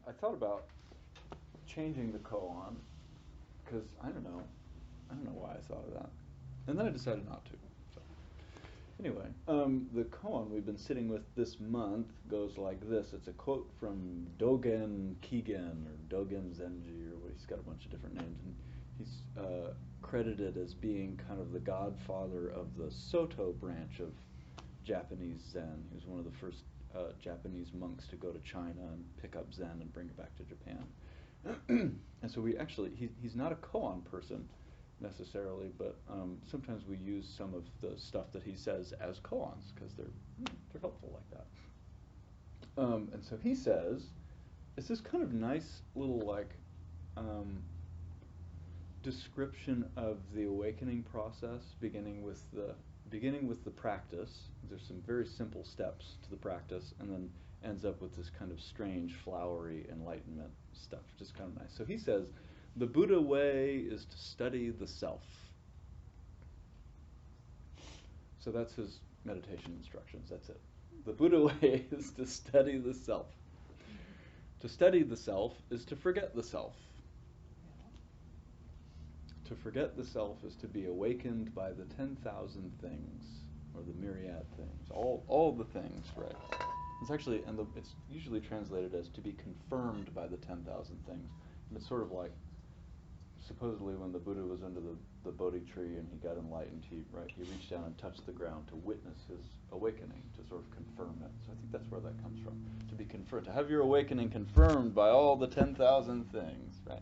I thought about changing the koan because I don't know why I thought of that, and then I decided not to. So anyway, the koan we've been sitting with this month goes like this. It's a quote from Dogen Kigen or Dogen Zenji, or he's got a bunch of different names, and he's credited as being kind of the godfather of the Soto branch of Japanese Zen. He was one of the first Japanese monks to go to China and pick up Zen and bring it back to Japan. And so he's not a koan person necessarily, but sometimes we use some of the stuff that he says as koans because they're helpful like that. And so he says, it's this kind of nice little description of the awakening process, beginning with the practice. There's some very simple steps to the practice, and then ends up with this kind of strange, flowery enlightenment stuff, which is kind of nice. So he says, the Buddha way is to study the self. So that's his meditation instructions. That's it. The Buddha way is to study the self. To study the self is to forget the self. To forget the self is to be awakened by the 10,000 things, or the myriad things, all the things, right? It's actually, it's usually translated as to be confirmed by the 10,000 things. And it's sort of like, supposedly when the Buddha was under the Bodhi tree and he got enlightened, he reached down and touched the ground to witness his awakening, to sort of confirm it. So I think that's where that comes from, to be confirmed, to have your awakening confirmed by all the 10,000 things, right?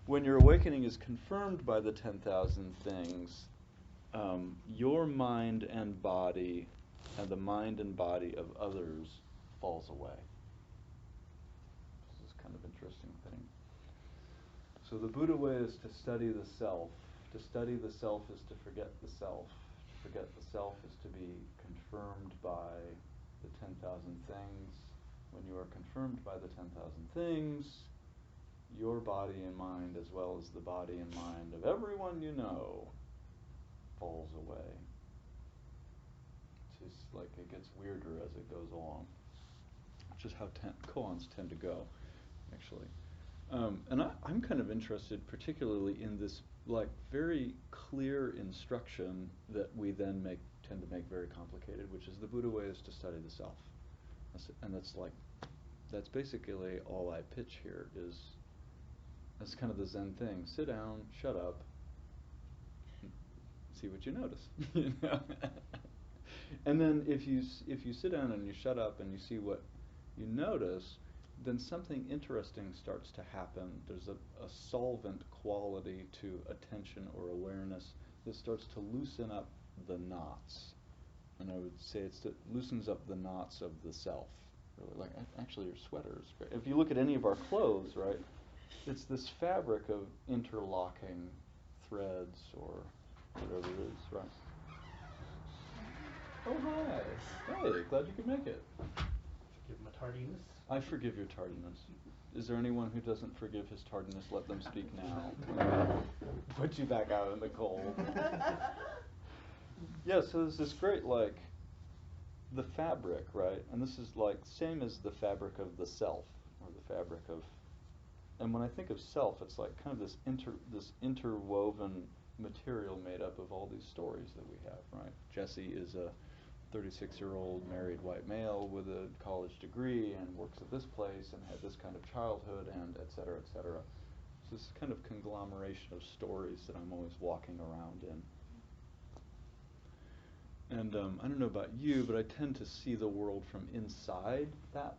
When your awakening is confirmed by the 10,000 things, your mind and body and the mind and body of others falls away. This is kind of interesting thing. So the Buddha way is to study the self. To study the self is to forget the self. To forget the self is to be confirmed by the 10,000 things. When you are confirmed by the 10,000 things, your body and mind, as well as the body and mind of everyone you know, falls away. It's just like it gets weirder as it goes along, which is how koans tend to go, actually. And I'm kind of interested particularly in this very clear instruction that we then tend to make very complicated, which is the Buddha way is to study the self. And that's basically all I pitch here is, that's kind of the Zen thing. Sit down, shut up, see what you notice. You know? And then if you sit down and you shut up and you see what you notice, then something interesting starts to happen. There's a solvent quality to attention or awareness that starts to loosen up the knots. And I would say it loosens up the knots of the self. Really, like actually your sweater is great. If you look at any of our clothes, right, it's this fabric of interlocking threads or whatever it is, right? Oh, hi. Hey, glad you could make it. Forgive my tardiness. I forgive your tardiness. Is there anyone who doesn't forgive his tardiness? Let them speak now. Put you back out in the cold. Yeah, so there's this great, the fabric, right? And this is same as the fabric of the self, or the fabric of, and when I think of self, it's like kind of this interwoven material made up of all these stories that we have, right? Jesse is a 36-year-old married white male with a college degree and works at this place and had this kind of childhood and et cetera, et cetera. So this kind of conglomeration of stories that I'm always walking around in. And I don't know about you, but I tend to see the world from inside that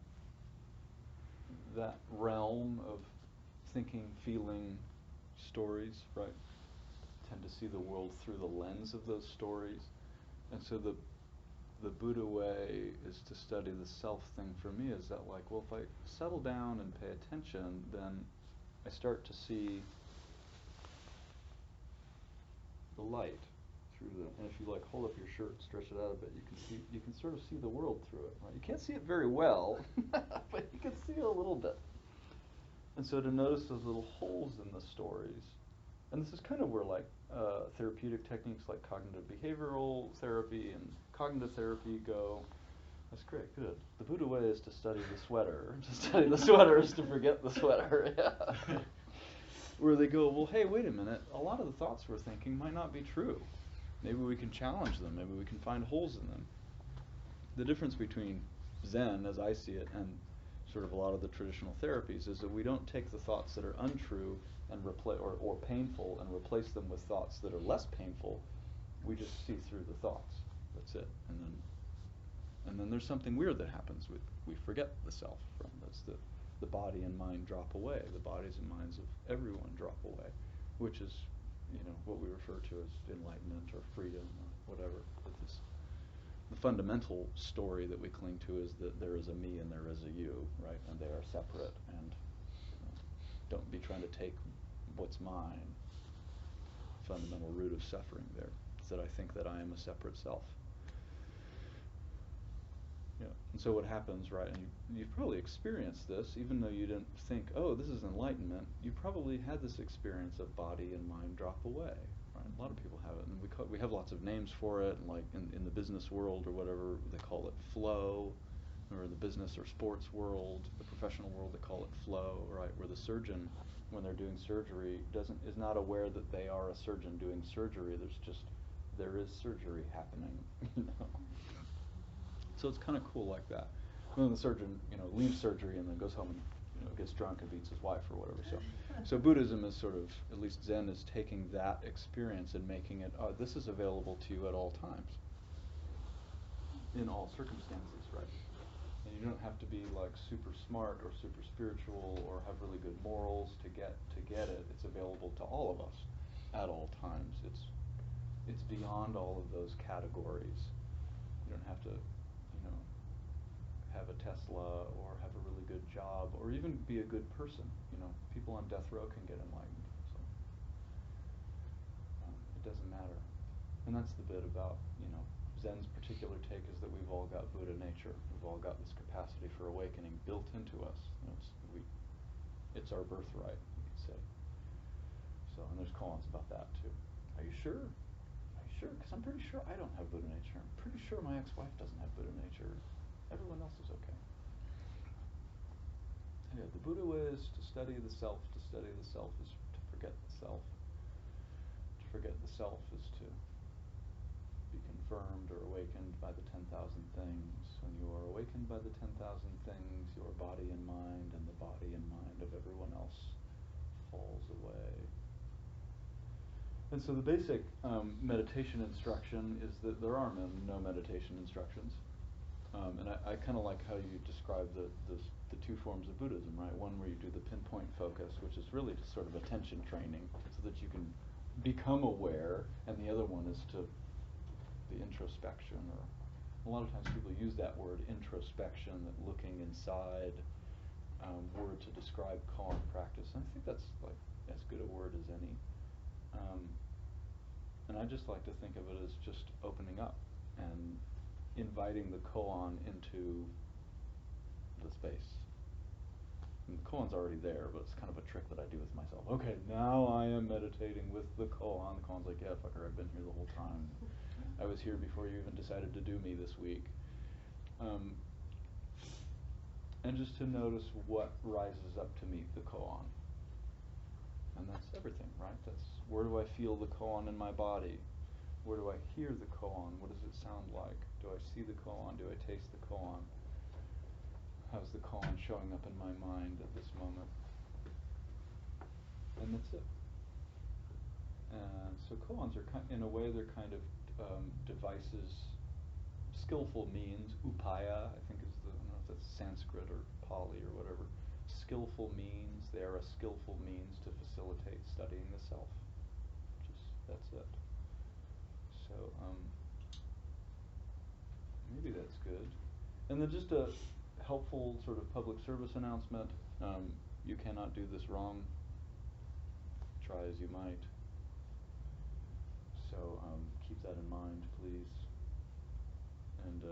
realm of thinking, feeling, stories, right? I tend to see the world through the lens of those stories. And so the Buddha way is to study the self thing for me is that if I settle down and pay attention, then I start to see the light through and if you hold up your shirt and stretch it out a bit, you can sort of see the world through it, right? You can't see it very well, but you can see a little bit. And so to notice those little holes in the stories, and this is kind of where therapeutic techniques like cognitive behavioral therapy and cognitive therapy go. That's great, good. The Buddha way is to study the sweater. To study the sweater is to forget the sweater. Yeah. Where they go, well, hey, wait a minute. A lot of the thoughts we're thinking might not be true. Maybe we can challenge them. Maybe we can find holes in them. The difference between Zen, as I see it, and sort of a lot of the traditional therapies is that we don't take the thoughts that are untrue and or painful and replace them with thoughts that are less painful. We just see through the thoughts. That's it. And then there's something weird that happens. We forget the self from this. The body and mind drop away. The bodies and minds of everyone drop away, which is, what we refer to as enlightenment or freedom or whatever. But the fundamental story that we cling to is that there is a me and there is a you, right? And they are separate. And don't be trying to take what's mine. Fundamental root of suffering there is that I think that I am a separate self. Yeah. And so what happens, right, and you've probably experienced this, even though you didn't think, oh, this is enlightenment, you probably had this experience of body and mind drop away, right? A lot of people have it, and we have lots of names for it, and like in the business world or whatever, they call it flow, or in the business or sports world, the professional world, they call it flow, right, where the surgeon, when they're doing surgery, is not aware that they are a surgeon doing surgery, there is surgery happening, So it's kind of cool like that. When the surgeon, leaves surgery and then goes home and gets drunk and beats his wife or whatever. So Buddhism is sort of, at least Zen is taking that experience and making it, this is available to you at all times, in all circumstances, right? And you don't have to be like super smart or super spiritual or have really good morals to get it. It's available to all of us at all times. It's beyond all of those categories. You don't have to have a Tesla or have a really good job or even be a good person. People on death row can get enlightened. So it doesn't matter. And that's the bit about, Zen's particular take is that we've all got Buddha nature. We've all got this capacity for awakening built into us. It's our birthright, you could say. So, and there's koans about that too. Are you sure? Are you sure? Because I'm pretty sure I don't have Buddha nature. I'm pretty sure my ex-wife doesn't have Buddha nature. Everyone else is okay. Yeah, the Buddha way is to study the self. To study the self is to forget the self. To forget the self is to be confirmed or awakened by the 10,000 things. When you are awakened by the 10,000 things, your body and mind and the body and mind of everyone else falls away. And so the basic meditation instruction is that there are no meditation instructions. And I kind of like how you describe the two forms of Buddhism, right? One where you do the pinpoint focus, which is really just sort of attention training, so that you can become aware, and the other one is to the introspection, or a lot of times people use that word introspection, that looking inside word to describe koan practice, and I think that's like as good a word as any. And I just like to think of it as just opening up and inviting the koan into the space. And the koan's already there, but it's kind of a trick that I do with myself. Okay, now I am meditating with the koan. The koan's like, yeah, fucker, I've been here the whole time. I was here before you even decided to do me this week. And just to notice what rises up to meet the koan. And that's everything, right? That's where do I feel the koan in my body? Where do I hear the koan? What does it sound like? Do I see the koan? Do I taste the koan? How's the koan showing up in my mind at this moment? And that's it. And so koans are, in a way, they're kind of devices, skillful means. Upaya, I think is I don't know if that's Sanskrit or Pali or whatever. Skillful means, they are a skillful means to facilitate studying the self. That's it. So maybe that's good. And then just a helpful sort of public service announcement. You cannot do this wrong, try as you might. So keep that in mind, please. And